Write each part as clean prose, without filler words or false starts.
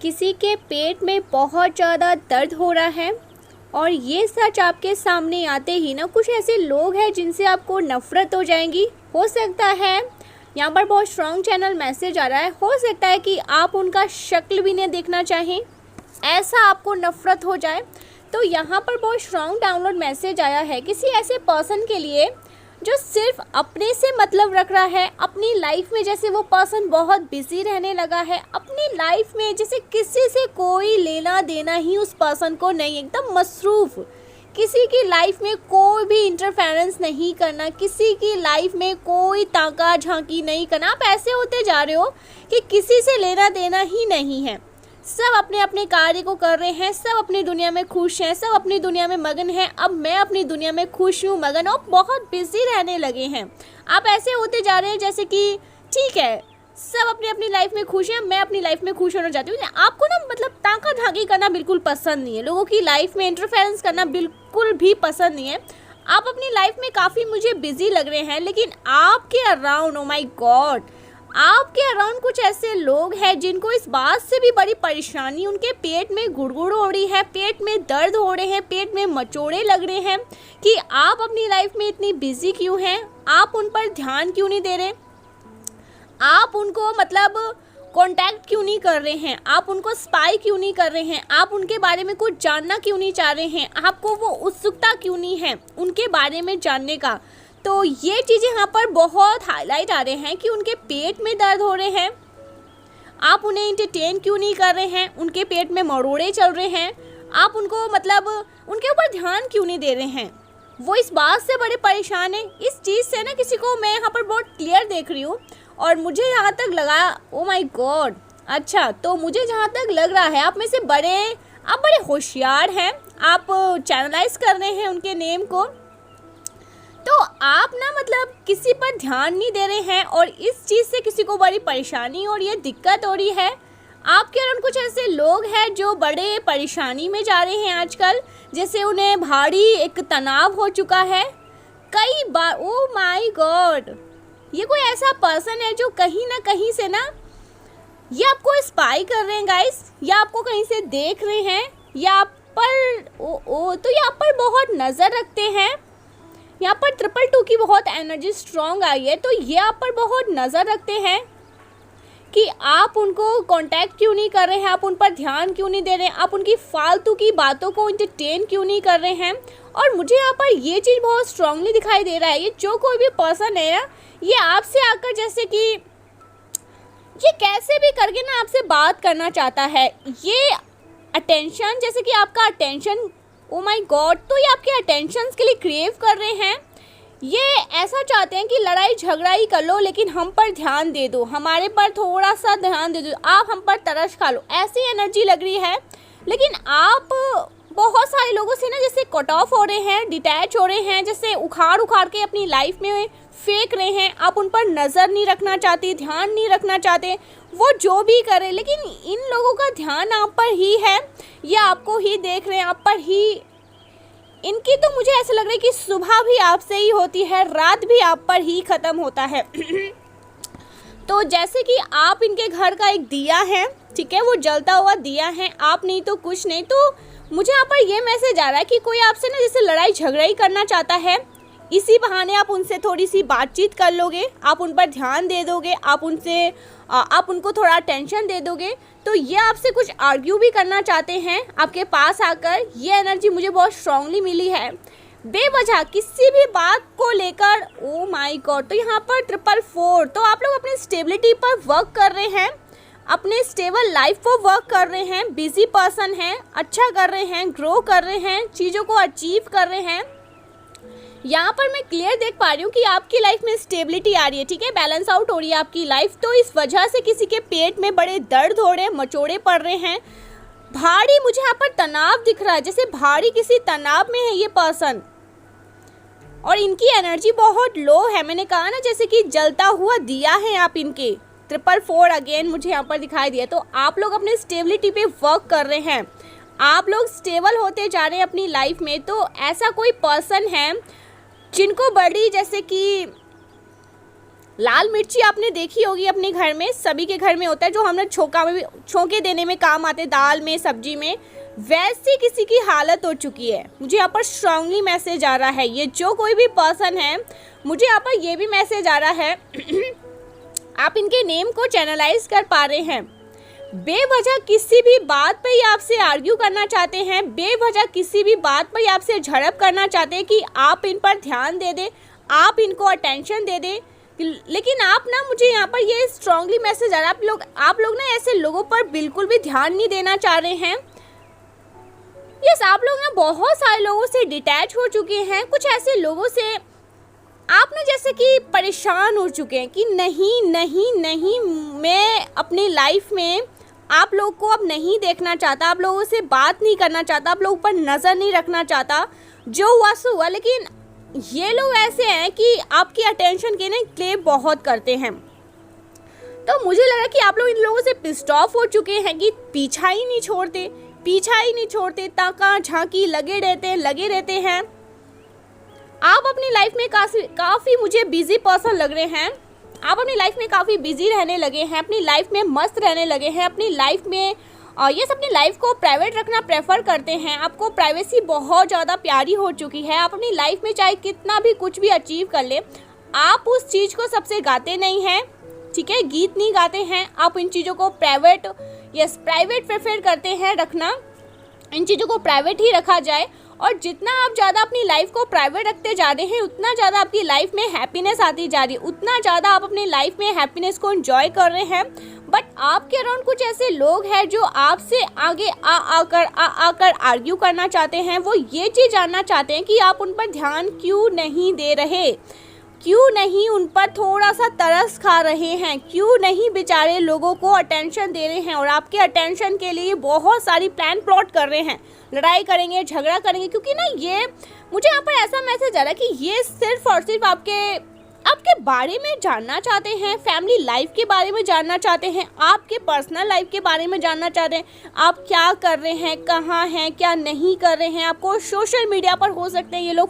किसी के पेट में बहुत ज़्यादा दर्द हो रहा है और ये सच आपके सामने आते ही ना कुछ ऐसे लोग हैं जिनसे आपको नफ़रत हो जाएंगी। हो सकता है यहाँ पर बहुत स्ट्रॉन्ग चैनल मैसेज आ रहा है, हो सकता है कि आप उनका शक्ल भी नहीं देखना चाहें, ऐसा आपको नफ़रत हो जाए। तो यहाँ पर बहुत स्ट्रॉन्ग डाउनलोड मैसेज आया है किसी ऐसे पर्सन के लिए जो सिर्फ अपने से मतलब रख रहा है अपनी लाइफ में। जैसे वो पर्सन बहुत बिजी रहने लगा है अपनी लाइफ में, जैसे किसी से कोई लेना देना ही उस पर्सन को नहीं, एकदम मसरूफ़, किसी की लाइफ में कोई भी इंटरफेरेंस नहीं करना, किसी की लाइफ में कोई ताका झांकी नहीं करना। आप ऐसे होते जा रहे हो कि किसी से लेना देना ही नहीं है, सब अपने अपने कार्य को कर रहे हैं, सब अपनी दुनिया में खुश हैं, सब अपनी दुनिया में मगन हैं। अब मैं अपनी दुनिया में खुश हूँ, मगन और बहुत बिजी रहने लगे हैं। आप ऐसे होते जा रहे हैं जैसे कि ठीक है सब अपनी अपनी लाइफ में खुश हैं, मैं अपनी लाइफ में खुश होना चाहती हूँ। आपको ना मतलब ताका झांकी करना बिल्कुल पसंद नहीं है, लोगों की लाइफ में इंटरफेरेंस करना बिल्कुल भी पसंद नहीं है। आप अपनी लाइफ में काफ़ी मुझे बिजी लग रहे हैं, लेकिन आपके अराउंड, ओ माई गॉड, आपके अराउंड कुछ ऐसे लोग हैं जिनको इस बात से भी बड़ी परेशानी, उनके पेट में गुड़गुड़ हो रही है, पेट में दर्द हो रहे हैं, पेट में मचोड़े लग रहे हैं कि आप अपनी लाइफ में इतनी बिजी क्यों हैं, आप उन पर ध्यान क्यों नहीं दे रहे, आप उनको मतलब कांटेक्ट क्यों नहीं कर रहे हैं, आप उनको स्पाई क्यों नहीं कर रहे हैं, आप उनके बारे में कुछ जानना क्यों नहीं चाह रहे हैं, आपको वो उत्सुकता क्यों नहीं है उनके बारे में जानने का। तो ये चीज़ें यहाँ पर बहुत हाईलाइट आ रहे हैं कि उनके पेट में दर्द हो रहे हैं, आप उन्हें इंटरटेन क्यों नहीं कर रहे हैं, उनके पेट में मरोड़े चल रहे हैं, आप उनको मतलब उनके ऊपर ध्यान क्यों नहीं दे रहे हैं, वो इस बात से बड़े परेशान हैं। इस चीज़ से ना किसी को मैं यहाँ पर बहुत क्लियर देख रही हूँ और मुझे यहाँ तक लगा, ओ माय गॉड, अच्छा तो मुझे जहाँ तक लग रहा है आप में से आप बड़े होशियार हैं, आप चैनलाइज कर रहे हैं उनके नेम को। तो आप ना मतलब किसी पर ध्यान नहीं दे रहे हैं और इस चीज़ से किसी को बड़ी परेशानी और ये दिक्कत हो रही है। आपके अराउंड कुछ ऐसे लोग हैं जो बड़े परेशानी में जा रहे हैं आजकल, जैसे उन्हें भारी एक तनाव हो चुका है कई बार। ओ माय गॉड, ये कोई ऐसा पर्सन है जो कहीं ना कहीं से ना ये आपको स्पाई कर रहे हैं गाइस, या आपको कहीं से देख रहे हैं, या आप पर तो ये आप पर बहुत नज़र रखते हैं। यहाँ पर 222 की बहुत एनर्जी स्ट्रॉन्ग आई है, तो ये आप पर बहुत नज़र रखते हैं कि आप उनको कांटेक्ट क्यों नहीं कर रहे हैं, आप उन पर ध्यान क्यों नहीं दे रहे हैं, आप उनकी फालतू की बातों को इंटरटेन क्यों नहीं कर रहे हैं। और मुझे यहाँ पर ये चीज़ बहुत स्ट्रांगली दिखाई दे रहा है, ये जो कोई भी पर्सन है ना, ये आपसे आकर जैसे कि ये कैसे भी करके ना आपसे बात करना चाहता है, ये अटेंशन, जैसे कि आपका अटेंशन, ओ माय गॉड, तो ये आपके अटेंशन के लिए क्रेव कर रहे हैं। ये ऐसा चाहते हैं कि लड़ाई झगड़ा ही कर लो लेकिन हम पर ध्यान दे दो, हमारे पर थोड़ा सा ध्यान दे दो, आप हम पर तरस खा लो, ऐसी एनर्जी लग रही है। लेकिन आप बहुत सारे लोगों से ना जैसे कट ऑफ हो रहे हैं, डिटैच हो रहे हैं, जैसे उखाड़ उखाड़ के अपनी लाइफ में फेंक रहे हैं। आप उन पर नज़र नहीं रखना चाहते, ध्यान नहीं रखना चाहते, वो जो भी करे, लेकिन इन लोगों का ध्यान आप पर ही है, ये आपको ही देख रहे हैं, आप पर ही। इनकी तो मुझे ऐसा लग रहा है कि सुबह भी आपसे ही होती है, रात भी आप पर ही ख़त्म होता है। तो जैसे कि आप इनके घर का एक दिया है, ठीक है, वो जलता हुआ दिया है, आप नहीं तो कुछ नहीं। तो मुझे यहाँ पर ये मैसेज आ रहा है कि कोई आपसे ना जैसे लड़ाई झगड़ा ही करना चाहता है, इसी बहाने आप उनसे थोड़ी सी बातचीत कर लोगे, आप उन पर ध्यान दे दोगे, आप उनको थोड़ा टेंशन दे दोगे, तो ये आपसे कुछ आर्ग्यू भी करना चाहते हैं आपके पास आकर। ये एनर्जी मुझे बहुत स्ट्रांगली मिली है, बेवजह किसी भी बात को लेकर। ओ माय गॉड, तो यहाँ पर 444, तो आप लोग अपनी स्टेबिलिटी पर वर्क कर रहे हैं, अपने स्टेबल लाइफ पर वर्क कर रहे हैं, बिजी पर्सन हैं, अच्छा कर रहे हैं, ग्रो कर रहे हैं, चीज़ों को अचीव कर रहे हैं। यहाँ पर मैं क्लियर देख पा रही हूँ कि आपकी लाइफ में स्टेबिलिटी आ रही है, ठीक है, बैलेंस आउट हो रही है आपकी लाइफ। तो इस वजह से किसी के पेट में बड़े दर्द हो रहे हैं, मचोड़े पड़ रहे हैं, भारी मुझे यहाँ पर तनाव दिख रहा है, जैसे भारी किसी तनाव में है ये पर्सन, और इनकी एनर्जी बहुत लो है। मैंने कहा ना जैसे कि जलता हुआ दिया है आप इनके। 444 अगेन मुझे यहाँ पर दिखाई दिया। तो आप लोग अपने स्टेबिलिटी पे वर्क कर रहे हैं, आप लोग स्टेबल होते जा रहे हैं अपनी लाइफ में। तो ऐसा कोई पर्सन है जिनको बड़ी जैसे कि लाल मिर्ची आपने देखी होगी अपने घर में, सभी के घर में होता है, जो हम लोग छोंका में भी, छोंके देने में काम आते हैं, दाल में, सब्जी में। वैसी किसी की हालत हो चुकी है। मुझे यहाँ पर स्ट्रांगली मैसेज आ रहा है, ये जो कोई भी पर्सन है, मुझे यहाँ पर ये भी मैसेज आ रहा है आप इनके नेम को चैनलाइज कर पा रहे हैं। बेवजह किसी भी बात पे ये आपसे आर्ग्यू करना चाहते हैं, बेवजह किसी भी बात पर आपसे झड़प करना चाहते हैं कि आप इन पर ध्यान दे दें, आप इनको अटेंशन दे दें। लेकिन आप ना, मुझे यहाँ पर ये स्ट्रांगली मैसेज आ रहा है, आप लोग ना ऐसे लोगों पर बिल्कुल भी ध्यान नहीं देना चाह रहे हैं। यस, आप लोग ना बहुत सारे लोगों से डिटैच हो चुके हैं। कुछ ऐसे लोगों से आप ना जैसे कि परेशान हो चुके हैं कि नहीं नहीं नहीं, मैं अपनी लाइफ में आप लोग को अब नहीं देखना चाहता, आप लोगों से बात नहीं करना चाहता, आप लोगों पर नज़र नहीं रखना चाहता। जो हुआ सो हुआ। लेकिन ये लोग ऐसे हैं कि आपकी अटेंशन के ना क्लेम बहुत करते हैं। तो मुझे लगा कि आप लोग इन लोगों से पिस्ड ऑफ हो चुके हैं कि पीछा ही नहीं छोड़ते, ताका झांकी लगे रहते हैं। आप अपनी लाइफ में काफ़ी मुझे बिजी पर्सन लग रहे हैं। आप अपनी लाइफ में काफ़ी बिजी रहने लगे हैं, अपनी लाइफ में मस्त रहने लगे हैं, अपनी लाइफ में अपनी लाइफ को प्राइवेट रखना प्रेफर करते हैं। आपको प्राइवेसी बहुत ज़्यादा प्यारी हो चुकी है। आप अपनी लाइफ में चाहे कितना भी कुछ भी अचीव कर ले, आप उस चीज़ को सबसे गाते नहीं हैं, ठीक है, गीत नहीं गाते हैं। आप इन चीज़ों को प्राइवेट प्रेफर करते हैं रखना, इन चीज़ों को प्राइवेट ही रखा जाए। और जितना आप ज़्यादा अपनी लाइफ को प्राइवेट रखते जा रहे हैं, उतना ज़्यादा आपकी लाइफ में हैप्पीनेस आती जा रही है, उतना ज़्यादा आप अपनी लाइफ में हैप्पीनेस को एंजॉय कर रहे हैं। बट आपके अराउंड कुछ ऐसे लोग हैं जो आपसे आगे आकर आर्ग्यू करना चाहते हैं। वो ये चीज़ जानना चाहते हैं कि आप उन पर ध्यान क्यों नहीं दे रहे, क्यों नहीं उन पर थोड़ा सा तरस खा रहे हैं, क्यों नहीं बेचारे लोगों को अटेंशन दे रहे हैं। और आपके अटेंशन के लिए बहुत सारी प्लान प्लॉट कर रहे हैं, लड़ाई करेंगे, झगड़ा करेंगे। क्योंकि ना ये मुझे यहाँ पर ऐसा मैसेज आ रहा है कि ये सिर्फ और सिर्फ आपके बारे में जानना चाहते हैं, फैमिली लाइफ के बारे में जानना चाहते हैं, आपके पर्सनल लाइफ के बारे में जानना चाहते हैं। आप क्या कर रहे हैं, कहाँ हैं, क्या नहीं कर रहे हैं। आपको सोशल मीडिया पर हो सकते हैं ये लोग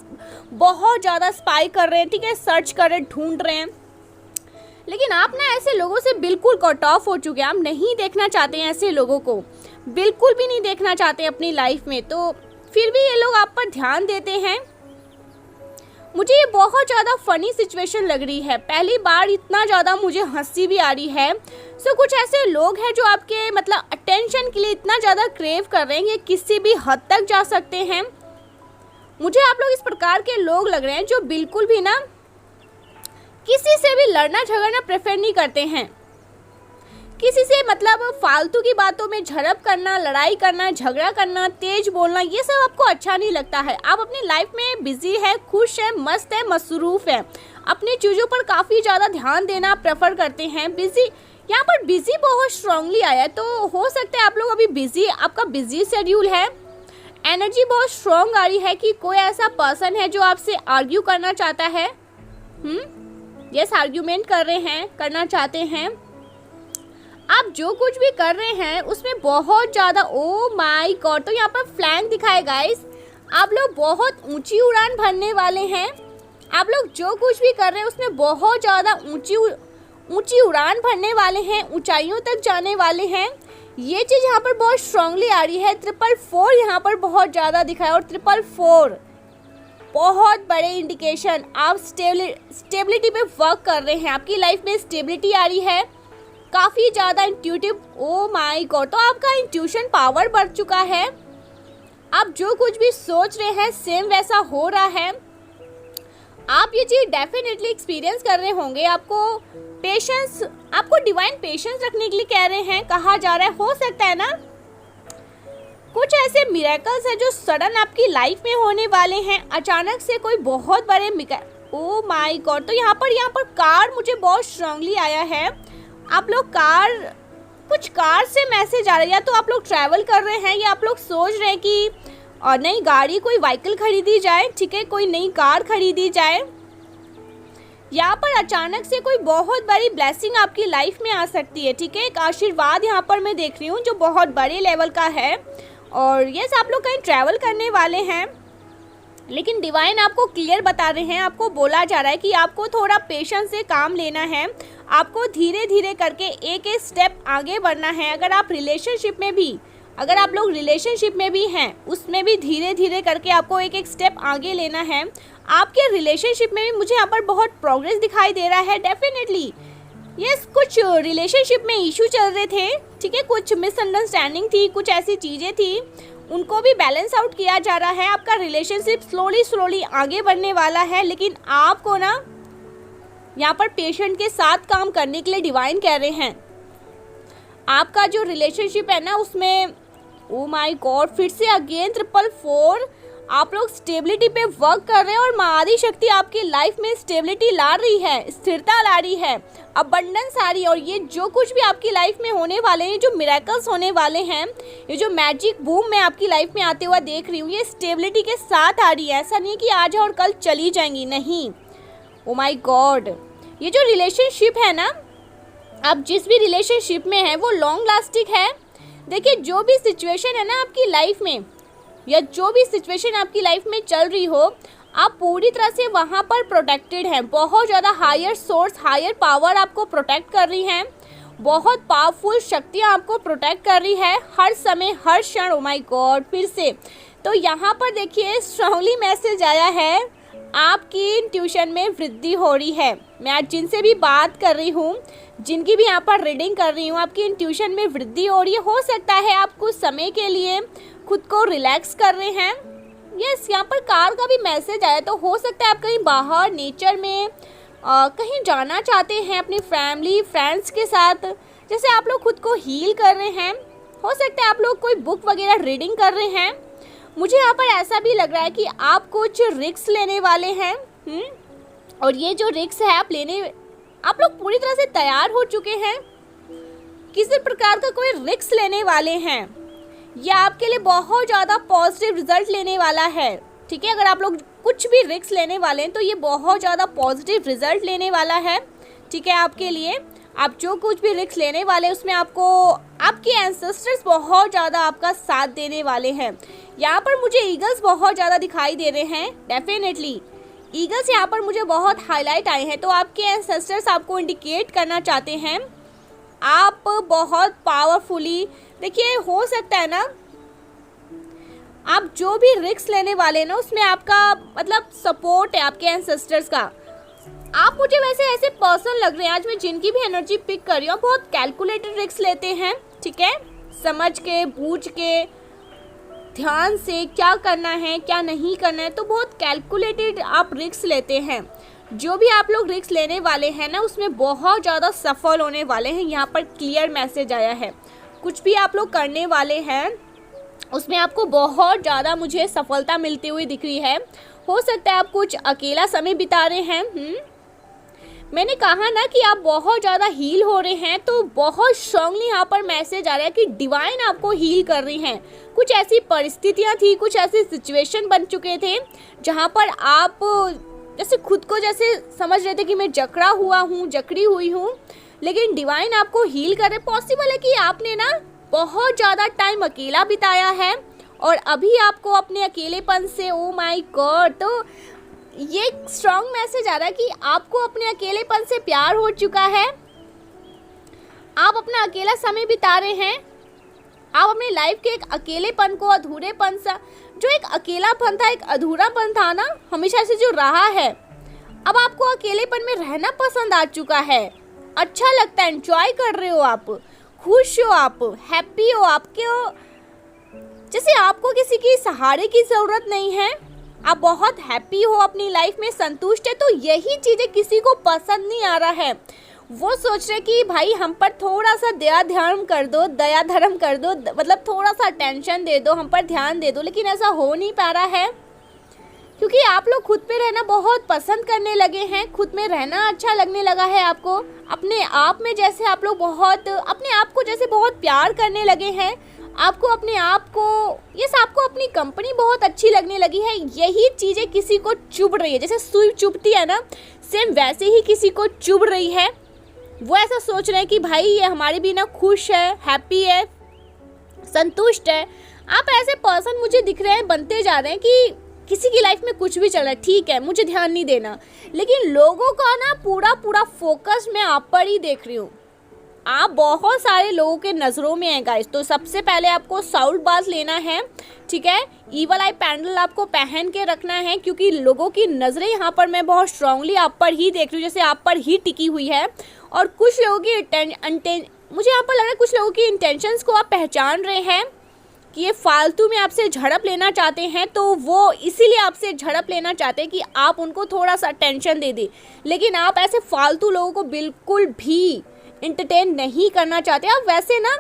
बहुत ज़्यादा स्पाई कर रहे हैं, ठीक है, सर्च कर रहे हैं, ढूंढ रहे हैं। लेकिन आप ना ऐसे लोगों से बिल्कुल कट ऑफ हो चुके हैं। आप नहीं देखना चाहते हैं ऐसे लोगों को, बिल्कुल भी नहीं देखना चाहते अपनी लाइफ में। तो फिर भी ये लोग आप पर ध्यान देते हैं। मुझे ये बहुत ज़्यादा फ़नी सिचुएशन लग रही है। पहली बार इतना ज़्यादा मुझे हंसी भी आ रही है। सो कुछ ऐसे लोग हैं जो आपके मतलब अटेंशन के लिए इतना ज़्यादा क्रेव कर रहे हैं, ये किसी भी हद तक जा सकते हैं। मुझे आप लोग इस प्रकार के लोग लग रहे हैं जो बिल्कुल भी ना किसी से भी लड़ना झगड़ना प्रेफर नहीं करते हैं। किसी से मतलब फालतू की बातों में झड़प करना, लड़ाई करना, झगड़ा करना, तेज बोलना, ये सब आपको अच्छा नहीं लगता है। आप अपनी लाइफ में बिजी है, खुश है, मस्त है, मसरूफ़ है, अपनी चीज़ों पर काफ़ी ज़्यादा ध्यान देना प्रेफर करते हैं। बिजी, यहाँ पर बिजी बहुत स्ट्रांगली आया है। तो हो सकता है आप लोग अभी बिजी, आपका बिजी शेड्यूल है, एनर्जी बहुत स्ट्रॉन्ग आ रही है कि कोई ऐसा पर्सन है जो आपसे आर्ग्यू करना चाहता है। यस, आर्ग्यूमेंट करना चाहते हैं। आप जो कुछ भी कर रहे हैं उसमें बहुत ज़्यादा, ओ माय गॉड, तो यहाँ पर फ्लैंक दिखाए गाइस। आप लोग बहुत ऊंची उड़ान भरने वाले हैं। आप लोग जो कुछ भी कर रहे हैं उसमें बहुत ज़्यादा ऊंची उड़ान भरने वाले हैं, ऊंचाइयों तक जाने वाले हैं। ये चीज़ यहाँ पर बहुत स्ट्रांगली आ रही है। 444 यहाँ पर बहुत ज़्यादा दिखाया, और 444 बहुत बड़े इंडिकेशन, आप स्टेबिलिटी पे वर्क कर रहे हैं। आपकी लाइफ में स्टेबिलिटी आ रही है, काफ़ी ज़्यादा इंट्यूटिव, ओ माय गॉड, तो आपका इंट्यूशन पावर बढ़ चुका है। आप जो कुछ भी सोच रहे हैं सेम वैसा हो रहा है। आप ये चीज़ डेफिनेटली एक्सपीरियंस कर रहे होंगे। आपको डिवाइन पेशेंस रखने के लिए कह रहे हैं, कहा जा रहा है। हो सकता है ना कुछ ऐसे मिरेकल्स हैं जो सडन आपकी लाइफ में होने वाले हैं, अचानक से कोई बहुत बड़े ओ माय गॉड, तो यहाँ पर कार मुझे बहुत स्ट्रांगली आया है। आप लोग कुछ कार से मैसेज आ रहा है, या तो आप लोग ट्रैवल कर रहे हैं, या आप लोग सोच रहे हैं कि नई गाड़ी, कोई व्हीकल खरीदी जाए, ठीक है, कोई नई कार खरीदी जाए। यहाँ पर अचानक से कोई बहुत बड़ी ब्लेसिंग आपकी लाइफ में आ सकती है, ठीक है, एक आशीर्वाद यहाँ पर मैं देख रही हूँ जो बहुत बड़े लेवल का है। और यस, आप लोग कहीं ट्रैवल करने वाले हैं, लेकिन डिवाइन आपको क्लियर बता रहे हैं, आपको बोला जा रहा है कि आपको थोड़ा पेशेंस से काम लेना है, आपको धीरे धीरे करके एक एक स्टेप आगे बढ़ना है। अगर आप रिलेशनशिप में भी, अगर आप लोग रिलेशनशिप में भी हैं, उसमें भी धीरे धीरे करके आपको एक एक स्टेप आगे लेना है। आपके रिलेशनशिप में भी मुझे यहाँ पर बहुत प्रोग्रेस दिखाई दे रहा है। डेफिनेटली यस, कुछ रिलेशनशिप में इशू चल रहे थे, ठीक है, कुछ मिसअंडरस्टैंडिंग थी, कुछ ऐसी चीज़ें थी, उनको भी बैलेंस आउट किया जा रहा है। आपका रिलेशनशिप स्लोली आगे बढ़ने वाला है, लेकिन आपको ना यहाँ पर पेशेंट के साथ काम करने के लिए डिवाइन कह रहे हैं। आपका जो रिलेशनशिप है ना, उसमें ओ माय गॉड, फिर से अगेन 444 आप लोग स्टेबिलिटी पे वर्क कर रहे हैं और माँ आदि शक्ति आपकी लाइफ में स्टेबिलिटी ला रही है, स्थिरता ला रही है, अबंडेंस आ रही है। और ये जो कुछ भी आपकी लाइफ में होने वाले हैं, जो मिरेकल्स होने वाले हैं, ये जो मैजिक बूम मैं आपकी लाइफ में आते हुआ देख रही हूँ, ये स्टेबिलिटी के साथ आ रही है। ऐसा नहीं कि आज और कल चली जाएंगी, नहीं। ओ माय गॉड, ये जो रिलेशनशिप है ना, आप जिस भी रिलेशनशिप में है वो लॉन्ग लास्टिंग है। देखिए, जो भी सिचुएशन है ना आपकी लाइफ में, या जो भी सिचुएशन आपकी लाइफ में चल रही हो, आप पूरी तरह से वहाँ पर प्रोटेक्टेड हैं। बहुत ज़्यादा हायर सोर्स, हायर पावर आपको प्रोटेक्ट कर रही हैं, बहुत पावरफुल शक्तियाँ आपको प्रोटेक्ट कर रही है हर समय, हर क्षण। ओ माय गॉड, फिर से तो यहाँ पर देखिए स्ट्रांगली मैसेज आया है, आपकी इंट्यूशन में वृद्धि हो रही है। मैं आज जिनसे भी बात कर रही हूँ, जिनकी भी यहाँ पर रीडिंग कर रही हूँ, आपकी इंट्यूशन में वृद्धि हो रही है। हो सकता है आप कुछ समय के लिए खुद को रिलैक्स कर रहे हैं। यस, यहाँ पर कार का भी मैसेज आया, तो हो सकता है आप कहीं बाहर नेचर में कहीं जाना चाहते हैं अपनी फैमिली फ्रेंड्स के साथ, जैसे आप लोग खुद को हील कर रहे हैं। हो सकता है आप लोग कोई बुक वगैरह रीडिंग कर रहे हैं। मुझे यहाँ पर ऐसा भी लग रहा है कि आप कुछ रिस्क लेने वाले हैं। और ये जो रिस्क है आप लोग पूरी तरह से तैयार हो चुके हैं, किसी प्रकार का कोई रिस्क लेने वाले हैं। यह आपके लिए बहुत ज़्यादा पॉजिटिव रिजल्ट लेने वाला है, ठीक है। अगर आप लोग कुछ भी रिस्क लेने वाले हैं तो ये बहुत ज़्यादा पॉजिटिव रिजल्ट लेने वाला है, ठीक है। आपके लिए आप जो कुछ भी रिस्क लेने वाले हैं उसमें आपको आपके एंसेस्टर्स बहुत ज़्यादा आपका साथ देने वाले हैं। यहाँ पर मुझे ईगल्स बहुत ज़्यादा दिखाई दे रहे हैं। डेफिनेटली ईगल्स यहाँ पर मुझे बहुत हाईलाइट आए हैं, तो आपके एंसेस्टर्स आपको इंडिकेट करना चाहते हैं आप बहुत पावरफुली, देखिए हो सकता है ना आप जो भी रिस्क लेने वाले हैं ना उसमें आपका मतलब सपोर्ट है आपके एंसेस्टर्स का। आप मुझे वैसे ऐसे पर्सन लग रहे हैं, आज मैं जिनकी भी एनर्जी पिक कर रही हूँ, बहुत कैलकुलेटेड रिस्क लेते हैं, ठीक है, समझ के बूझ के ध्यान से क्या करना है क्या नहीं करना है, तो बहुत कैलकुलेटेड आप रिस्क लेते हैं। जो भी आप लोग रिस्क लेने वाले हैं ना उसमें बहुत ज़्यादा सफल होने वाले हैं। यहाँ पर क्लियर मैसेज आया है, कुछ भी आप लोग करने वाले हैं उसमें आपको बहुत ज़्यादा मुझे सफलता मिलती हुई दिख रही है। हो सकता है आप कुछ अकेला समय बिता रहे हैं। मैंने कहा ना कि आप बहुत ज़्यादा हील हो रहे हैं, तो बहुत स्ट्रांगली यहाँ पर मैसेज आ रहा है कि डिवाइन आपको हील कर रही हैं। कुछ ऐसी परिस्थितियाँ थी, कुछ ऐसे सिचुएशन बन चुके थे जहाँ पर आप जैसे खुद को जैसे समझ रहे थे कि मैं जकड़ा हुआ हूँ, जकड़ी हुई हूँ, लेकिन डिवाइन आपको हील कर रहे। पॉसिबल है कि आपने ना बहुत ज़्यादा टाइम अकेला बिताया है और अभी आपको अपने अकेलेपन से, ओ माय गॉड, तो ये स्ट्रॉन्ग मैसेज आ रहा है कि आपको अपने अकेलेपन से प्यार हो चुका है। आप अपना अकेला समय बिता रहे हैं, आप अपने लाइफ के एक अकेलेपन को, अधूरेपन सा, जो एक अकेलापन था, एक अधूरापन था ना हमेशा से जो रहा है, अब आपको अकेलेपन में रहना पसंद आ चुका है। अच्छा लगता है, एंजॉय कर रहे हो, आप खुश हो, आप हैप्पी हो, आपके जैसे आपको किसी की सहारे की ज़रूरत नहीं है, आप बहुत हैप्पी हो, अपनी लाइफ में संतुष्ट है। तो यही चीज़ें किसी को पसंद नहीं आ रहा है, वो सोच रहे कि भाई हम पर थोड़ा सा दया धर्म कर दो, मतलब थोड़ा सा अटेंशन दे दो, हम पर ध्यान दे दो, लेकिन ऐसा हो नहीं पा रहा है क्योंकि आप लोग खुद पे रहना बहुत पसंद करने लगे हैं। खुद में रहना अच्छा लगने लगा है आपको, अपने आप में जैसे आप लोग बहुत अपने आप को जैसे बहुत प्यार करने लगे हैं। आपको अपने आप को, आपको अपनी कंपनी बहुत अच्छी लगने लगी है। यही चीज़ें किसी को चुभ रही है, जैसे सुई चुभती है ना, सेम वैसे ही किसी को चुभ रही है। वो ऐसा सोच रहे हैं कि भाई ये हमारे बिना खुश है, हैप्पी है, संतुष्ट है। आप ऐसे पर्सन मुझे दिख रहे हैं, बनते जा रहे हैं कि किसी की लाइफ में कुछ भी चल रहा है, ठीक है, मुझे ध्यान नहीं देना, लेकिन लोगों का ना पूरा फोकस मैं आप पर ही देख रही हूँ। आप बहुत सारे लोगों के नज़रों में हैं गाइस। तो सबसे पहले आपको साउथ बाथ लेना है, ठीक है। ईवल आई पैंडल आपको पहन के रखना है, क्योंकि लोगों की नज़रें यहाँ पर मैं बहुत स्ट्रांगली आप पर ही देख रही हूँ, जैसे आप पर ही टिकी हुई है। और कुछ लोगों की मुझे यहाँ पर लग रहा है कुछ लोगों की इंटेंशंस को आप पहचान रहे हैं कि ये फालतू में आपसे झड़प लेना चाहते हैं, तो वो इसीलिए आपसे झड़प लेना चाहते हैं कि आप उनको थोड़ा सा टेंशन दे दें। लेकिन आप ऐसे फालतू लोगों को बिल्कुल भी इंटरटेन नहीं करना चाहते। आप वैसे ना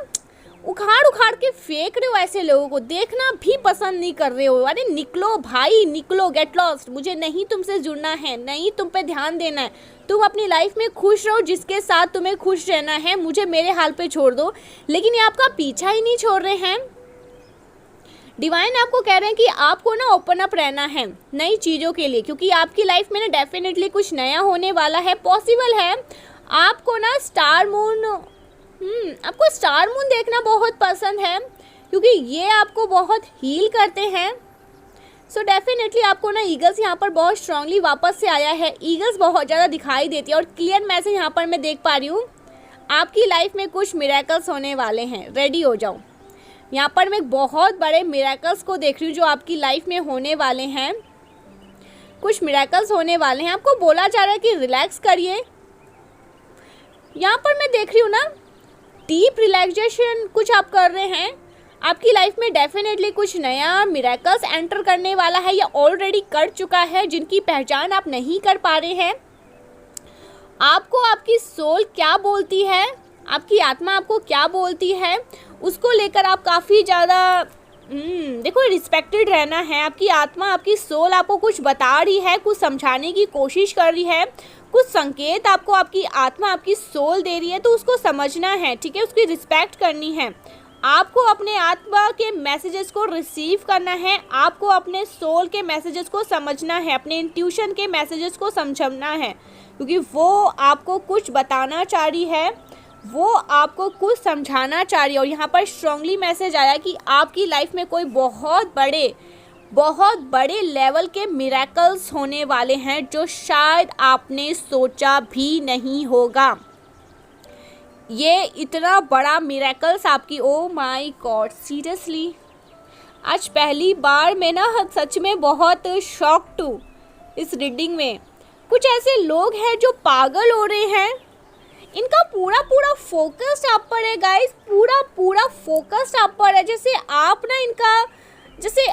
उखाड़ के फेंक रहे हो, ऐसे लोगों को देखना भी पसंद नहीं कर रहे हो। अरे निकलो भाई, निकलो, गेट लॉस्ट। मुझे नहीं तुमसे जुड़ना है, नहीं तुम पे ध्यान देना है। तुम अपनी लाइफ में खुश रहो, जिसके साथ तुम्हें खुश रहना है, मुझे मेरे हाल पे छोड़ दो। लेकिन ये आपका पीछा ही नहीं छोड़ रहे हैं। डिवाइन आपको कह रहे हैं कि आपको ना ओपन अप रहना है नई चीज़ों के लिए, क्योंकि आपकी लाइफ में ना डेफिनेटली कुछ नया होने वाला है। पॉसिबल है आपको ना आपको स्टार मून देखना बहुत पसंद है, क्योंकि ये आपको बहुत हील करते हैं। सो डेफिनेटली आपको ना ईगल्स यहाँ पर बहुत स्ट्रांगली वापस से आया है। ईगल्स बहुत ज़्यादा दिखाई देती है और क्लियर मैसेज यहाँ पर मैं देख पा रही हूँ। आपकी लाइफ में कुछ मिरेकल्स होने वाले हैं, रेडी हो जाओ। यहाँ पर मैं बहुत बड़े मिरेकल्स को देख रही हूँ जो आपकी लाइफ में होने वाले हैं। कुछ मिरेकल्स होने वाले हैं। आपको बोला जा रहा है कि रिलैक्स करिए। यहाँ पर मैं देख रही हूँ ना डीप रिलैक्सेशन कुछ आप कर रहे हैं। आपकी लाइफ में डेफिनेटली कुछ नया मिरेकल्स एंटर करने वाला है या ऑलरेडी कर चुका है, जिनकी पहचान आप नहीं कर पा रहे हैं। आपको आपकी सोल क्या बोलती है, आपकी आत्मा आपको क्या बोलती है, उसको लेकर आप काफ़ी ज़्यादा देखो रिस्पेक्टेड रहना है। आपकी आत्मा, आपकी सोल आपको कुछ बता रही है, कुछ समझाने की कोशिश कर रही है, कुछ संकेत आपको आपकी आत्मा, आपकी सोल दे रही है, तो उसको समझना है, ठीक है, उसकी रिस्पेक्ट करनी है। आपको अपने आत्मा के मैसेजेस को रिसीव करना है, आपको अपने सोल के मैसेजेस को समझना है, अपने इंट्यूशन के मैसेजेस को समझना है, क्योंकि वो आपको कुछ बताना चाह रही है, वो आपको कुछ समझाना चाह रही है। और यहाँ पर स्ट्रांगली मैसेज आया कि आपकी लाइफ में कोई बहुत बड़े लेवल के मिरेकल्स होने वाले हैं, जो शायद आपने सोचा भी नहीं होगा। ये इतना बड़ा मिरेकल्स आपकी, ओ माय गॉड, सीरियसली आज पहली बार मैं ना सच में बहुत शॉक्ड हूँ इस रीडिंग में। कुछ ऐसे लोग हैं जो पागल हो रहे हैं। इनका पूरा फोकस आप पर है गाइस, पूरा फोकस आप पर है। जैसे आप ना इनका, जैसे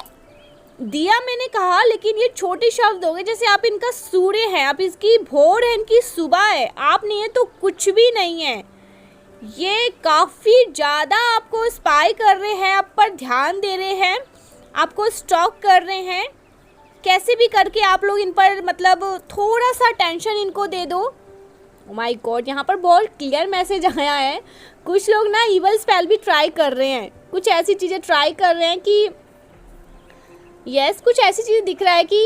दिया मैंने कहा, लेकिन ये छोटे शब्द हो गए। जैसे आप इनका सूर्य है, आप इसकी भोर है, इनकी सुबह है, आप नहीं है तो कुछ भी नहीं है। ये काफ़ी ज़्यादा आपको स्पाई कर रहे हैं, आप पर ध्यान दे रहे हैं, आपको स्टॉक कर रहे हैं। कैसे भी करके आप लोग इन पर मतलब थोड़ा सा टेंशन इनको दे दो। ओ माय गॉड, यहाँ पर बहुत क्लियर मैसेज आया है। कुछ लोग ना इवल स्पेल भी ट्राई कर रहे हैं, कुछ ऐसी चीज़ें ट्राई कर रहे हैं कि कुछ ऐसी चीज़ दिख रहा है कि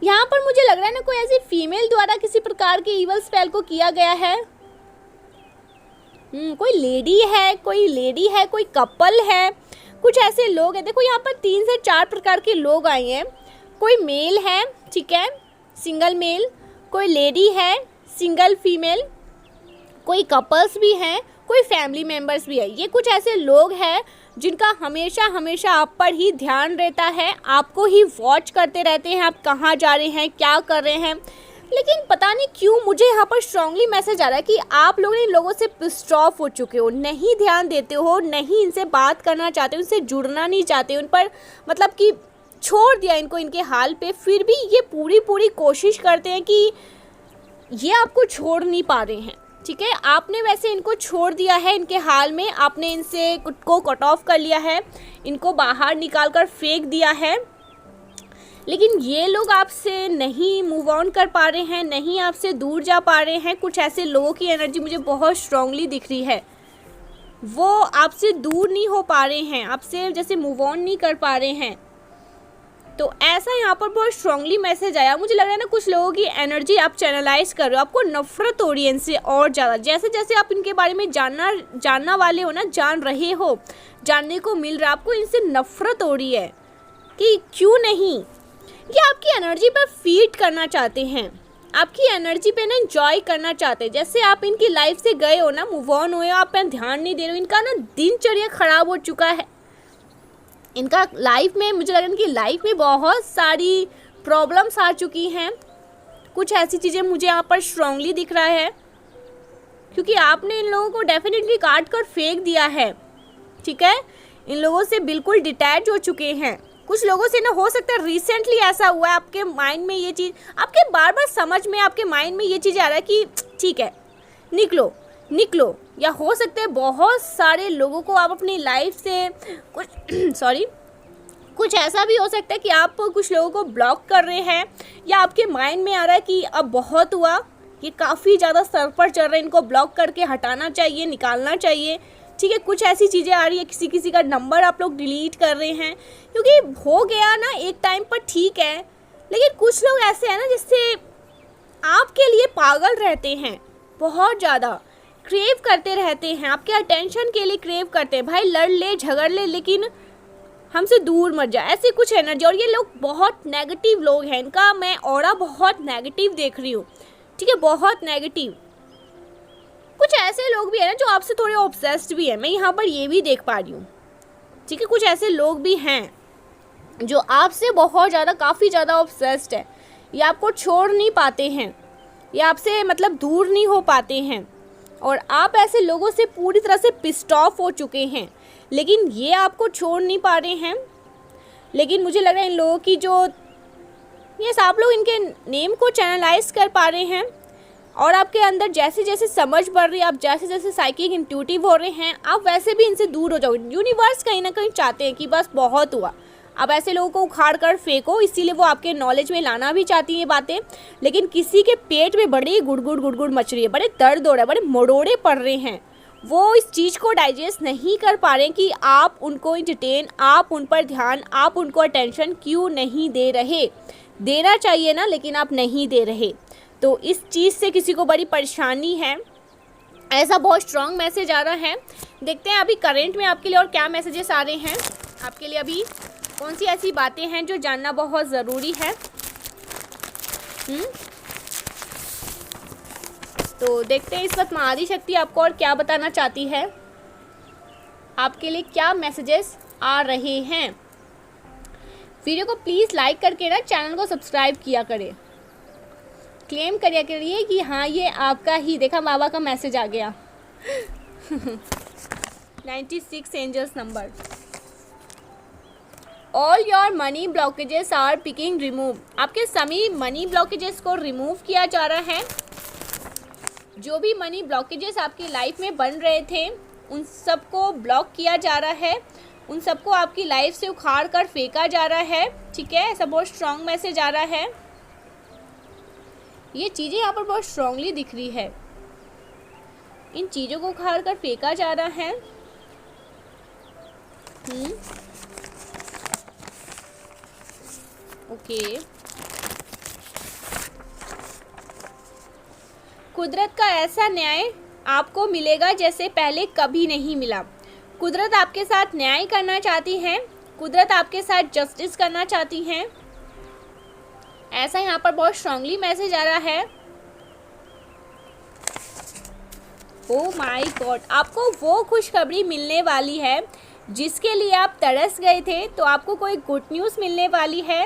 यहाँ पर मुझे लग रहा है ना कोई ऐसी फीमेल द्वारा किसी प्रकार के इवल स्पेल को किया गया है। कोई लेडी है, कोई कपल है, कुछ ऐसे लोग हैं। देखो यहाँ पर 3 से 4 प्रकार के लोग आए हैं। कोई मेल है, ठीक है, सिंगल मेल, कोई लेडी है, सिंगल फीमेल, कोई कपल्स भी हैं, कोई फैमिली मेम्बर्स भी है। ये कुछ ऐसे लोग हैं जिनका हमेशा आप पर ही ध्यान रहता है, आपको ही वॉच करते रहते हैं, आप कहाँ जा रहे हैं, क्या कर रहे हैं। लेकिन पता नहीं क्यों मुझे यहाँ पर स्ट्रांगली मैसेज आ रहा है कि आप लोग इन लोगों से पिस्ड ऑफ हो चुके हो, नहीं ध्यान देते हो, नहीं इनसे बात करना चाहते, उनसे जुड़ना नहीं चाहते, उन पर मतलब कि छोड़ दिया इनको इनके हाल पे। फिर भी ये पूरी कोशिश करते हैं कि ये आपको छोड़ नहीं पा रहे हैं, ठीक है। आपने वैसे इनको छोड़ दिया है इनके हाल में, आपने इनसे को कट ऑफ कर लिया है, इनको बाहर निकाल कर फेंक दिया है, लेकिन ये लोग आपसे नहीं मूव ऑन कर पा रहे हैं, नहीं आपसे दूर जा पा रहे हैं। कुछ ऐसे लोगों की एनर्जी मुझे बहुत स्ट्रांगली दिख रही है, वो आपसे दूर नहीं हो पा रहे हैं, आपसे जैसे मूव ऑन नहीं कर पा रहे हैं। तो ऐसा यहाँ पर बहुत स्ट्रांगली मैसेज आया। मुझे लग रहा है ना कुछ लोगों की एनर्जी आप चैनलाइज कर रहे हो, आपको नफरत हो रही है इनसे और ज़्यादा। जैसे जैसे आप इनके बारे में जानना वाले हो ना, जान रहे हो, जानने को मिल रहा है, आपको इनसे नफरत हो रही है। कि क्यों नहीं, ये आपकी एनर्जी पर फीड करना चाहते हैं, आपकी एनर्जी पे ना एंजॉय करना चाहते हैं। जैसे आप इनकी लाइफ से गए हो ना, मूव ऑन हुए हो, आप पे ध्यान नहीं दे रहे हो, इनका ना दिनचर्या ख़राब हो चुका है। इनका लाइफ में, मुझे लग रहा है इनकी लाइफ में बहुत सारी प्रॉब्लम्स आ चुकी हैं। कुछ ऐसी चीज़ें मुझे यहाँ पर स्ट्रांगली दिख रहा है, क्योंकि आपने इन लोगों को डेफिनेटली काट कर फेंक दिया है, ठीक है। इन लोगों से बिल्कुल डिटैच हो चुके हैं। कुछ लोगों से ना, हो सकता है रिसेंटली ऐसा हुआ है, आपके माइंड में ये चीज़, आपके बार बार समझ में, आपके माइंड में ये चीज़ आ रहा है कि ठीक है निकलो निकलो। या हो सकता है बहुत सारे लोगों को आप अपनी लाइफ से कुछ सॉरी कुछ ऐसा भी हो सकता है कि आप कुछ लोगों को ब्लॉक कर रहे हैं, या आपके माइंड में आ रहा है कि अब बहुत हुआ, ये काफ़ी ज़्यादा सर पर चढ़ रहे हैं, इनको ब्लॉक करके हटाना चाहिए, निकालना चाहिए, ठीक है। कुछ ऐसी चीज़ें आ रही है, किसी किसी का नंबर आप लोग डिलीट कर रहे हैं, क्योंकि हो गया ना एक टाइम पर, ठीक है। लेकिन कुछ लोग ऐसे हैं ना जिससे आपके लिए पागल रहते हैं, बहुत ज़्यादा क्रेव करते रहते हैं, आपके अटेंशन के लिए क्रेव करते हैं। भाई लड़ ले झगड़ ले, लेकिन हमसे दूर मत जा, ऐसी कुछ एनर्जी। और ये लोग बहुत नेगेटिव लोग हैं, इनका मैं ऑरा बहुत नेगेटिव देख रही हूँ, ठीक है, बहुत नेगेटिव। कुछ ऐसे लोग भी हैं ना जो आपसे थोड़े ऑब्सेस्ड भी हैं, मैं यहाँ पर ये भी देख पा रही हूँ, ठीक है। कुछ ऐसे लोग भी हैं जो आपसे बहुत ज़्यादा, काफ़ी ज़्यादा ऑब्सेस्ड है, ये आपको छोड़ नहीं पाते हैं, ये आपसे मतलब दूर नहीं हो पाते हैं, और आप ऐसे लोगों से पूरी तरह से पिस्ड ऑफ हो चुके हैं, लेकिन ये आपको छोड़ नहीं पा रहे हैं। लेकिन मुझे लग रहा है इन लोगों की जो, ये आप लोग इनके नेम को चैनलाइज कर पा रहे हैं, और आपके अंदर जैसे जैसे समझ बढ़ रही है, आप जैसे जैसे साइकिक इंट्यूटिव हो रहे हैं, आप वैसे भी इनसे दूर हो जाओगे। यूनिवर्स कहीं ना कहीं चाहते हैं कि बस बहुत हुआ, आप ऐसे लोगों को उखाड़ कर फेंको, इसीलिए वो आपके नॉलेज में लाना भी चाहती हैं ये बातें। लेकिन किसी के पेट में बड़ी गुड़गुड़ गुड़गुड़ मच रही है, बड़े दर्द हो रहा है, बड़े मरोड़े पड़ रहे हैं, वो इस चीज़ को डाइजेस्ट नहीं कर पा रहे हैं कि आप उनको एंटरटेन, आप उन पर ध्यान, आप उनको अटेंशन क्यों नहीं दे रहे। देना चाहिए ना, लेकिन आप नहीं दे रहे। तो इस चीज़ से किसी को बड़ी परेशानी है, ऐसा बहुत स्ट्रॉन्ग मैसेज आ रहा है। देखते हैं अभी करंट में आपके लिए और क्या मैसेजेस आ रहे हैं, आपके लिए अभी कौन सी ऐसी बातें हैं जो जानना बहुत ज़रूरी है। तो देखते हैं इस वक्त महाआदि शक्ति आपको और क्या बताना चाहती है, आपके लिए क्या मैसेजेस आ रहे हैं। वीडियो को प्लीज़ लाइक करके ना चैनल को सब्सक्राइब किया करें, क्लेम करिए करिए कि हाँ ये आपका ही, देखा बाबा का मैसेज आ गया 96 angels number. All your money blockages are picking remove, आपके सभी मनी ब्लॉकेजेस को रिमूव किया जा रहा है। जो भी मनी ब्लॉकेजेस आपकी लाइफ में बन रहे थे उन सबको ब्लॉक किया जा रहा है, उन सबको आपकी लाइफ से उखाड़ कर फेंका जा रहा है, ठीक है। ऐसा बहुत स्ट्रॉन्ग मैसेज आ रहा है, ये चीज़ें यहाँ पर बहुत स्ट्रांगली दिख रही है, इन चीज़ों को उखाड़ कर फेंका जा रहा है। ओके, कुदरत का ऐसा न्याय आपको मिलेगा जैसे पहले कभी नहीं मिला। कुदरत आपके साथ न्याय करना चाहती है, कुदरत आपके साथ जस्टिस करना चाहती हैं, ऐसा यहाँ पर बहुत स्ट्रांगली मैसेज आ रहा है। ओह माय गॉड, आपको वो खुशखबरी मिलने वाली है जिसके लिए आप तरस गए थे, तो आपको कोई गुड न्यूज़ मिलने वाली है,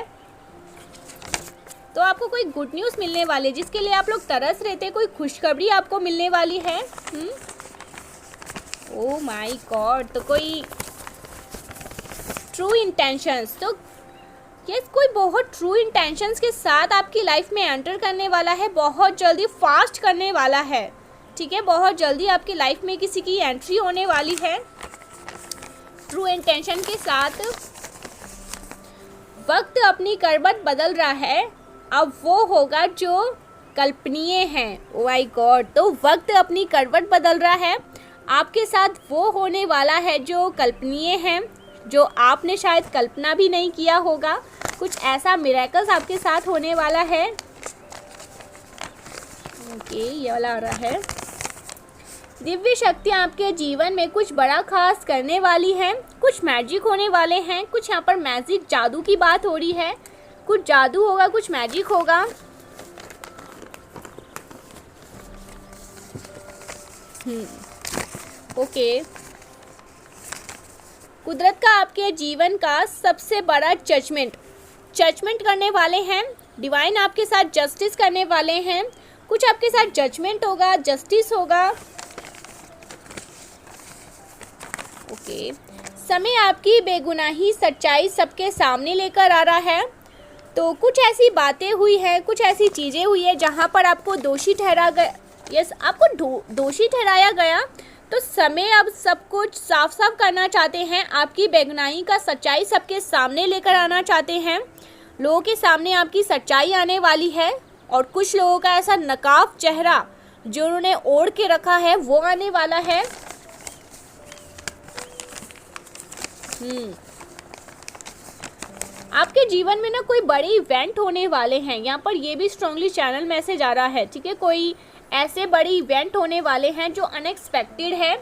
तो आपको कोई गुड न्यूज़ मिलने वाली है जिसके लिए आप लोग तरस रहे थे, कोई खुशखबरी आपको मिलने वाली है। ओह माय गॉड, तो कोई ट्रू इंटेंशंस, तो यस कोई बहुत ट्रू इंटेंशंस के साथ आपकी लाइफ में एंटर करने वाला है, बहुत जल्दी फास्ट करने वाला है, ठीक है। बहुत जल्दी आपकी लाइफ में किसी की एंट्री होने वाली है ट्रू इंटेंशन के साथ। वक्त अपनी करवट बदल रहा है, अब वो होगा जो कल्पनीय है। ओ माय गॉड, तो वक्त अपनी करवट बदल रहा है, आपके साथ वो होने वाला है जो कल्पनीय है, जो आपने शायद कल्पना भी नहीं किया होगा। कुछ ऐसा मिरेकल्स आपके साथ होने वाला है। ओके, ये वाला आ रहा है, दिव्य शक्तियाँ आपके जीवन में कुछ बड़ा खास करने वाली हैं, कुछ मैजिक होने वाले हैं, कुछ यहाँ पर मैजिक जादू की बात हो रही है, कुछ जादू होगा, कुछ मैजिक होगा। ओके, कुदरत का आपके जीवन का सबसे बड़ा जजमेंट करने वाले हैं। डिवाइन आपके साथ जस्टिस करने वाले हैं, कुछ आपके साथ जजमेंट होगा, जस्टिस होगा। ओके, समय आपकी बेगुनाही सच्चाई सबके सामने लेकर आ रहा है। तो कुछ ऐसी बातें हुई हैं, कुछ ऐसी चीज़ें हुई है जहाँ पर आपको दोषी ठहरा गया, आपको दोषी ठहराया गया। तो समय अब सब कुछ साफ साफ करना चाहते हैं, आपकी बेगुनाही का सच्चाई सबके सामने लेकर आना चाहते हैं। लोगों के सामने आपकी सच्चाई आने वाली है और कुछ लोगों का ऐसा नकाब चेहरा जो उन्होंने ओढ़ के रखा है वो आने वाला है। आपके जीवन में ना कोई बड़े इवेंट होने वाले हैं, यहाँ पर ये भी स्ट्रांगली चैनल मैसेज आ रहा है, ठीक है। कोई ऐसे बड़े इवेंट होने वाले हैं जो अनएक्सपेक्टेड है,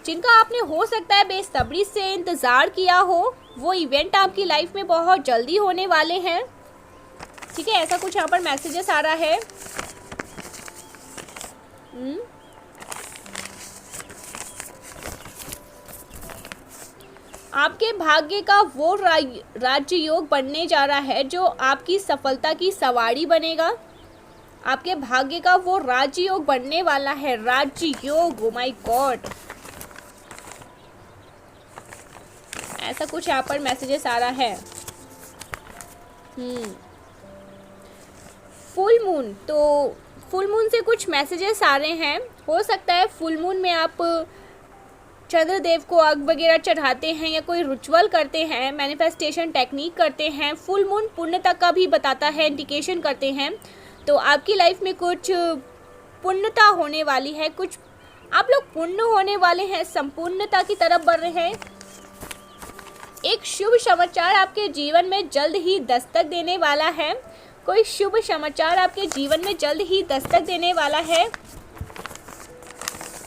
जिनका आपने हो सकता है बेसब्री से इंतज़ार किया हो। वो इवेंट आपकी लाइफ में बहुत जल्दी होने वाले हैं, ठीक है। ऐसा कुछ यहाँ पर मैसेजेस आ रहा है। आपके भाग्य का वो राज्य योग बनने जा रहा है जो आपकी सफलता की सवारी बनेगा। आपके भाग्य का वो राज्य योग बनने वाला है, राज्य योग। ओ माय गॉड, ऐसा कुछ यहाँ पर मैसेजेस आ रहा है। फुल मून, तो फुल मून से कुछ मैसेजेस आ रहे हैं। हो सकता है फुल मून में आप चंद्रदेव को आग वगैरह चढ़ाते हैं या कोई रिचुअल करते हैं, मैनिफेस्टेशन टेक्निक करते हैं। फुल मून पुण्यता का भी बताता है, इंडिकेशन करते हैं। तो आपकी लाइफ में कुछ पुण्यता होने वाली है, कुछ आप लोग पुण्य होने वाले हैं, संपूर्णता की तरफ बढ़ रहे हैं। एक शुभ समाचार आपके जीवन में जल्द ही दस्तक देने वाला है। कोई शुभ समाचार आपके जीवन में जल्द ही दस्तक देने वाला है।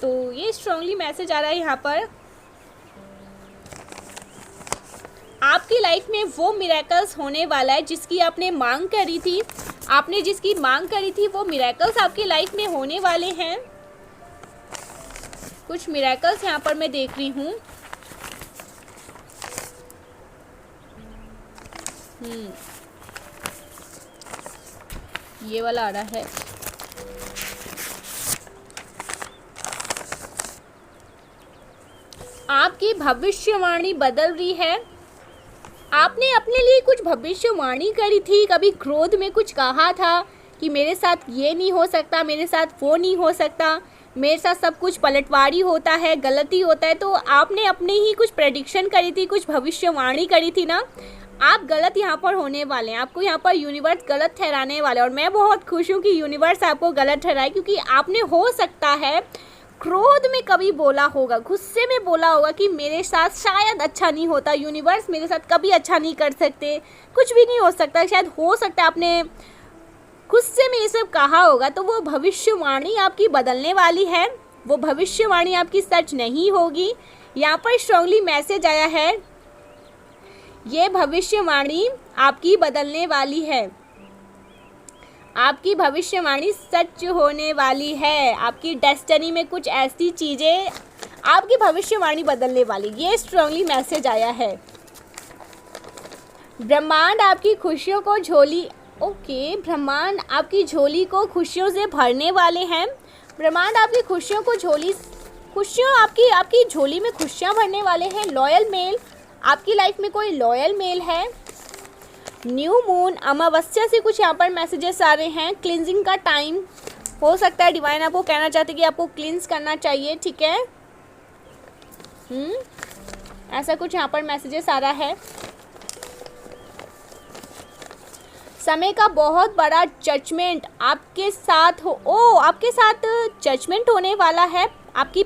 तो ये स्ट्रांगली मैसेज आ रहा है यहाँ पर। आपकी लाइफ में वो मिरेकल्स होने वाला है जिसकी आपने मांग करी थी। आपने जिसकी मांग करी थी वो मिरेकल्स आपकी लाइफ में होने वाले हैं। कुछ मिरेकल्स यहाँ पर मैं देख रही हूँ। ये वाला आ रहा है। आपकी भविष्यवाणी बदल रही है। आपने अपने लिए कुछ भविष्यवाणी करी थी, कभी क्रोध में कुछ कहा था कि मेरे साथ ये नहीं हो सकता, मेरे साथ वो नहीं हो सकता, मेरे साथ सब कुछ पलटवारी होता है, गलती होता है। तो आपने अपने ही कुछ प्रेडिक्शन करी थी, कुछ भविष्यवाणी करी थी ना। आप गलत यहाँ पर होने वाले हैं, आपको यहाँ पर यूनिवर्स गलत ठहराने वाले हैं। और मैं बहुत खुश हूँ कि यूनिवर्स आपको गलत ठहराए, क्योंकि आपने हो सकता है क्रोध में कभी बोला होगा, गुस्से में बोला होगा कि मेरे साथ शायद अच्छा नहीं होता, यूनिवर्स मेरे साथ कभी अच्छा नहीं कर सकते, कुछ भी नहीं हो सकता। शायद हो सकता है आपने गुस्से में ये सब कहा होगा। तो वो भविष्यवाणी आपकी बदलने वाली है, वो भविष्यवाणी आपकी सच नहीं होगी। यहाँ पर स्ट्रांगली मैसेज आया है, ये भविष्यवाणी आपकी बदलने वाली है। आपकी भविष्यवाणी सच होने वाली है। आपकी डेस्टिनी में कुछ ऐसी चीज़ें, आपकी भविष्यवाणी बदलने वाली, ये स्ट्रांगली मैसेज आया है। ब्रह्मांड आपकी खुशियों को झोली, ओके, ब्रह्मांड आपकी झोली को खुशियों से भरने वाले हैं। ब्रह्मांड आपकी खुशियों को आपकी झोली में खुशियाँ भरने वाले हैं। लॉयल मेल, आपकी लाइफ में कोई लॉयल मेल है। न्यू मून, अमावस्या से कुछ यहाँ पर मैसेजेस आ रहे हैं। क्लिनजिंग का टाइम हो सकता है, डिवाइन आपको कहना चाहते कि आपको क्लींस करना चाहिए, ठीक है। ऐसा कुछ यहाँ पर मैसेजेस आ रहा है। समय का बहुत बड़ा जजमेंट आपके साथ आपके साथ जजमेंट होने वाला है। आपकी